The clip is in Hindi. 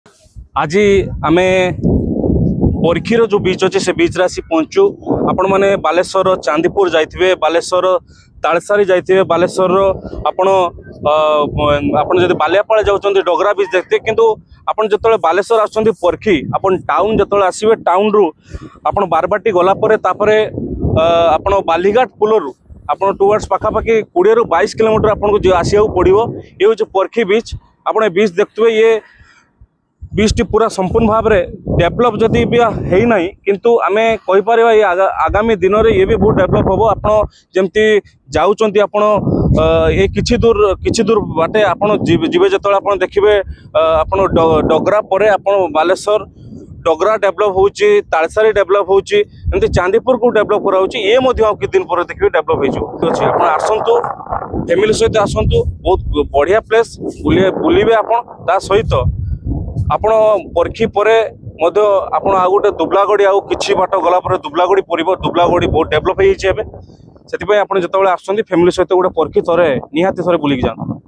आज आम बरखीर जो बीच अच्छे से बीच आसी पहुंचु। आपण मैंने बालेश्वर चांदीपुर जाइए, बालेश्वर तालसारी जाइए, बालेश्वर आपण जब बालियापाड़ा जाऊँच डगरा बीच देखते, किंतु आपण जो बालेश्वर आसुँच परखी आपण टाउन जो आसवे टाउन रु आपण बारबाटी गलापर आपण बालीघाट पुल रु आपण टुवर्ड्स पाखापाखि 20 ରୁ 22 किलोमीटर आपको आसा पड़ो। ये हूँ परखी बीच। आप बीच देखते ये बीच टी पूरा संपूर्ण भाव में डेभलप जदि भी है ना, किंतु आमे कहि परिबा ये आगामी दिन में ये भी बहुत डेभलप हम। आप जमती जाऊँच ये किछि दूर बाटे आपड़ जीवे जो आप देखिए आप डगरा पर आप बालेश्वर डगरा डेभलप होची, तालसारी डेभलप होची, एमती चांदीपुर को डेभलप करा होची। ये कि दिन पर देखिए डेभलप होची। आप आसतु फैमिली सहित आसतु, बहुत बढ़िया प्लेस बुलिबे आप सहित आपण परखी परे मध्य आपण आ गोटे दुबलागड़ी आउ किछि बाट गला पर दुबलागड़ी पड़िबो। दुबलागड़ी बहुत डेभलप होई छै एबे। सेति पय आपण जतबेले आछंती फैमिली सहित गोटे परखी थरे निहाती थरे बुलिक जान।